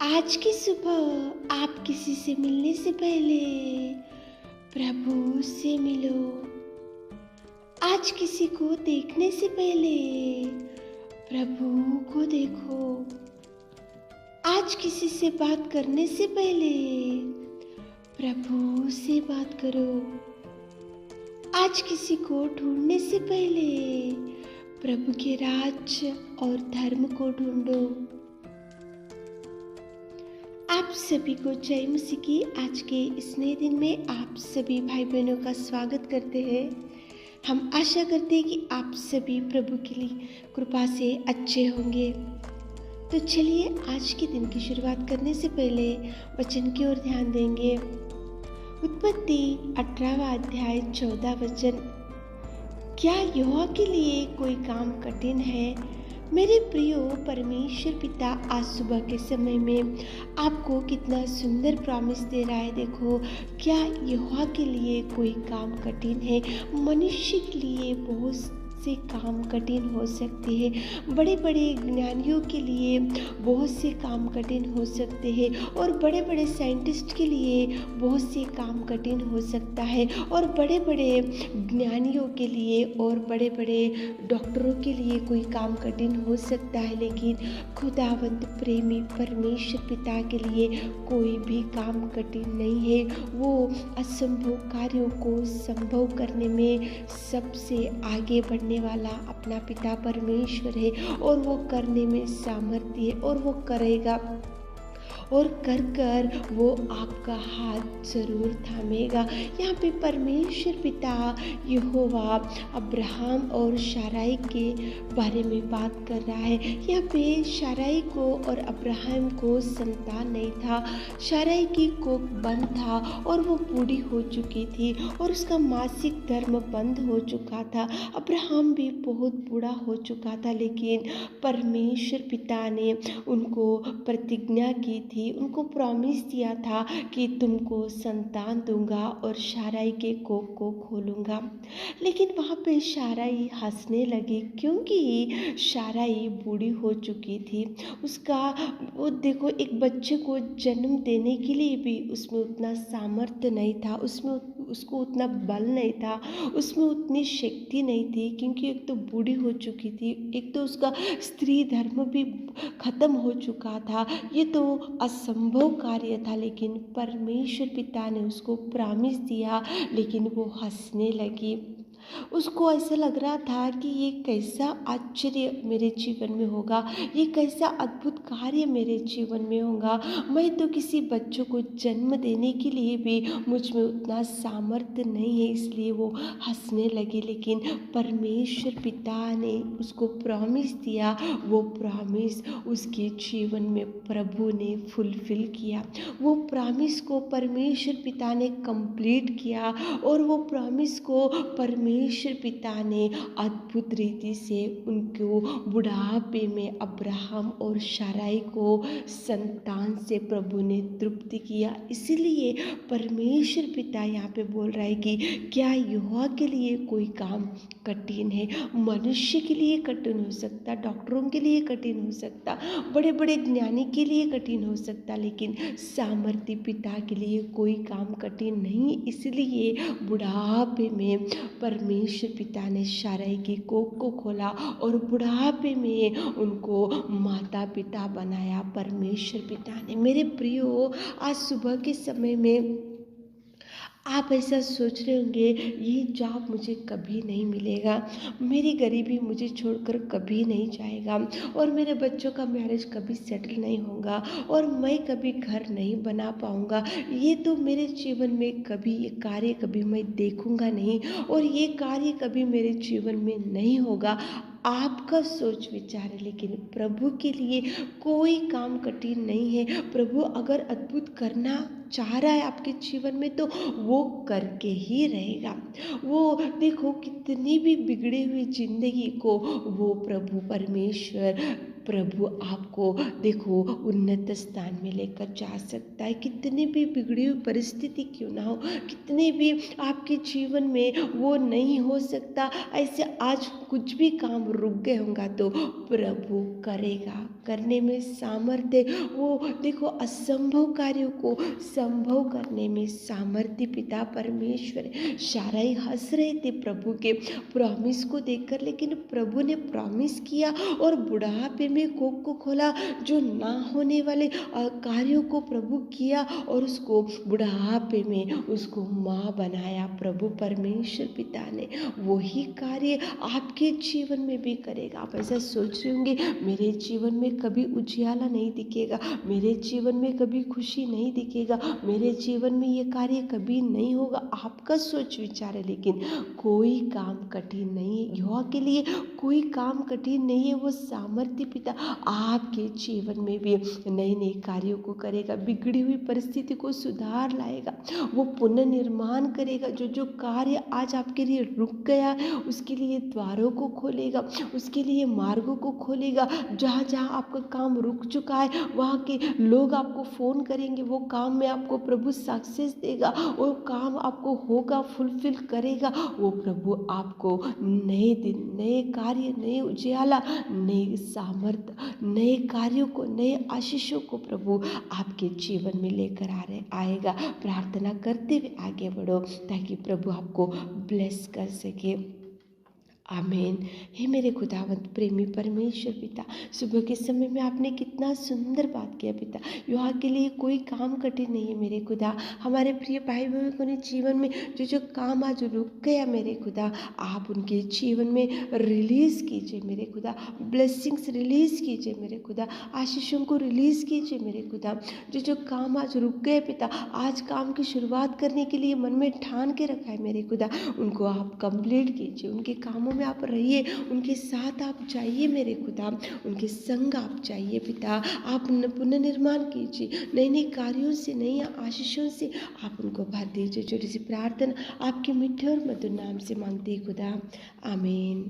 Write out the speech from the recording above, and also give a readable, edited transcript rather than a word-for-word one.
आज की सुबह आप किसी से मिलने से पहले प्रभु से मिलो। आज किसी को देखने से पहले प्रभु को देखो। आज किसी से बात करने से पहले प्रभु से बात करो। आज किसी को ढूंढने से पहले प्रभु के राज्य और धर्म को ढूंढो। आप सभी को जय मसीह की आज के इस नए दिन में आप सभी भाई बहनों का स्वागत करते हैं। हम आशा करते हैं कि आप सभी प्रभु के लिए कृपा से अच्छे होंगे। तो चलिए आज के दिन की शुरुआत करने से पहले वचन की ओर ध्यान देंगे। उत्पत्ति 18वां अध्याय 14 वचन। क्या यहोवा के लिए कोई काम कठिन है? मेरे प्रियो, परमेश्वर पिता आज सुबह के समय में आपको कितना सुंदर प्रॉमिस दे रहा है। देखो, क्या यहोवा के लिए कोई काम कठिन है? मनुष्य के लिए बहुत से काम कठिन हो सकते हैं। बड़े बड़े ज्ञानियों के लिए बहुत से काम कठिन हो सकते हैं और बड़े बड़े साइंटिस्ट के लिए बहुत से काम कठिन हो सकता है और बड़े बड़े ज्ञानियों के लिए और बड़े बड़े डॉक्टरों के लिए कोई काम कठिन हो सकता है। लेकिन खुदावंत प्रेमी परमेश्वर पिता के लिए कोई भी काम कठिन नहीं है। वो असंभव कार्यों को संभव करने में सबसे आगे बढ़ने वाला अपना पिता परमेश्वर है और वो करने में सामर्थ्य है और वो करेगा और कर कर वो आपका हाथ जरूर थामेगा। यहाँ पे परमेश्वर पिता यहोवा अब्राहम और शाराई के बारे में बात कर रहा है। यहाँ पे शाराई को और अब्राहम को संतान नहीं था। शाराई की कोख बंद था और वो बूढ़ी हो चुकी थी और उसका मासिक धर्म बंद हो चुका था। अब्राहम भी बहुत बूढ़ा हो चुका था, लेकिन परमेश्वर पिता ने उनको प्रतिज्ञा की थी, उनको प्रॉमिस दिया था कि तुमको संतान दूंगा और शाराई के कोख को खोलूंगा। लेकिन वहाँ पे शाराई हंसने लगी क्योंकि शाराई बूढ़ी हो चुकी थी। उसका वो देखो, एक बच्चे को जन्म देने के लिए भी उसमें उतना सामर्थ्य नहीं था, उसको उतना बल नहीं था, उसमें उतनी शक्ति नहीं थी, क्योंकि एक तो बूढ़ी हो चुकी थी, एक तो उसका स्त्री धर्म भी खत्म हो चुका था। ये तो असंभव कार्य था, लेकिन परमेश्वर पिता ने उसको प्रॉमिस दिया। लेकिन वो हंसने लगी। उसको ऐसा लग रहा था कि ये कैसा आश्चर्य मेरे जीवन में होगा, ये कैसा अद्भुत कार्य मेरे जीवन में होगा। मैं तो किसी बच्चों को जन्म देने के लिए भी मुझ में उतना सामर्थ्य नहीं है, इसलिए वो हंसने लगी। लेकिन परमेश्वर पिता ने उसको प्रॉमिस दिया, वो प्रॉमिस उसके जीवन में प्रभु ने फुलफिल किया। वो प्रॉमिस को परमेश्वर पिता ने कंप्लीट किया और वो प्रॉमिस को परमेश्वर पिता ने अद्भुत रीति से उनको बुढ़ापे में अब्राहम और शाराई को संतान से प्रभु ने तृप्ति किया। इसलिए परमेश्वर पिता यहाँ पे बोल रहा है कि क्या यहोवा के लिए कोई काम कठिन है? मनुष्य के लिए कठिन हो सकता, डॉक्टरों के लिए कठिन हो सकता, बड़े बड़े ज्ञानी के लिए कठिन हो सकता, लेकिन सामर्थ्य पिता के लिए कोई काम कठिन नहीं। इसलिए बुढ़ापे में परमेश्वर पिता ने शाराई की कोख को खोला और बुढ़ापे में उनको माता पिता बनाया परमेश्वर पिता ने। मेरे प्रियो, आज सुबह के समय में आप ऐसा सोच रहे होंगे, ये जॉब मुझे कभी नहीं मिलेगा, मेरी गरीबी मुझे छोड़कर कभी नहीं जाएगा और मेरे बच्चों का मैरिज कभी सेटल नहीं होगा और मैं कभी घर नहीं बना पाऊँगा, ये तो मेरे जीवन में कभी ये कार्य कभी मैं देखूँगा नहीं और ये कार्य कभी मेरे जीवन में नहीं होगा। आपका सोच विचार है, लेकिन प्रभु के लिए कोई काम कठिन नहीं है। प्रभु अगर अद्भुत करना चाह रहा है आपके जीवन में तो वो करके ही रहेगा। वो देखो, कितनी भी बिगड़ी हुई जिंदगी को वो प्रभु परमेश्वर प्रभु आपको देखो उन्नत स्थान में लेकर जा सकता है। कितनी भी बिगड़ी हुई परिस्थिति क्यों ना हो, कितने भी आपके जीवन में वो नहीं हो सकता, ऐसे आज कुछ भी काम रुक गए होंगे तो प्रभु करेगा, करने में सामर्थ्य। वो देखो असंभव कार्यों को संभव करने में सामर्थ्य पिता परमेश्वर। साराई हंस रहे थे प्रभु के प्रॉमिस को देखकर, लेकिन प्रभु ने प्रॉमिस किया और बुढ़ापे में कोख को खोला, जो ना होने वाले कार्यों को प्रभु किया और उसको बुढ़ापे में उसको माँ बनाया। प्रभु परमेश्वर पिता ने वही कार्य आपके जीवन में भी करेगा। आप ऐसा सोच रहे होंगे मेरे जीवन में कभी उजियाला नहीं दिखेगा, मेरे जीवन में कभी खुशी नहीं दिखेगा, मेरे जीवन में ये कार्य कभी नहीं होगा। आपका सोच विचार है, लेकिन कोई काम कठिन नहीं है यहोवा के लिए, कोई काम कठिन नहीं है। वो सामर्थ्य पिता आपके जीवन में भी नए नए कार्यों को करेगा, बिगड़ी हुई परिस्थिति को सुधार लाएगा, वो पुनर्निर्माण करेगा। जो जो कार्य आज आपके लिए रुक गया उसके लिए द्वारों को खोलेगा, उसके लिए मार्गों को खोलेगा। जहाँ जहाँ आपका काम रुक चुका है वहाँ के लोग आपको फ़ोन करेंगे, वो काम में आपको प्रभु सक्सेस देगा, वो काम आपको होगा, फुलफिल करेगा। वो प्रभु आपको नए दिन, नए कार्य, नए उजियाला, नए सामर्थ्य, नए कार्यों को, नए आशीषों को प्रभु आपके जीवन में लेकर आएगा। प्रार्थना करते हुए आगे बढ़ो ताकि प्रभु आपको ब्लेस कर सके। आमीन। हे मेरे खुदावंत प्रेमी परमेश्वर पिता, सुबह के समय में आपने कितना सुंदर बात किया पिता। यहाँ के लिए कोई काम कठिन नहीं है मेरे खुदा। हमारे प्रिय भाई बहनों को जीवन में जो जो काम आज रुक गया मेरे खुदा, आप उनके जीवन में रिलीज़ कीजिए मेरे खुदा, ब्लेसिंग्स रिलीज़ कीजिए मेरे खुदा, आशीषों को रिलीज़ कीजिए मेरे खुदा। जो जो काम आज रुक गए पिता, आज काम की शुरुआत करने के लिए मन में ठान के रखा है मेरे खुदा, उनको आप कंप्लीट कीजिए। उनके कामों में आप रहिए, उनके साथ आप जाइए मेरे खुदा, उनके संग आप जाइए पिता। आप पुनर्निर्माण कीजिए, नए नए कार्यों से, नई आशीषों से आप उनको भर दीजिए। छोटी सी प्रार्थना आपके मीठे और मधुर नाम से मांगते खुदा, आमीन।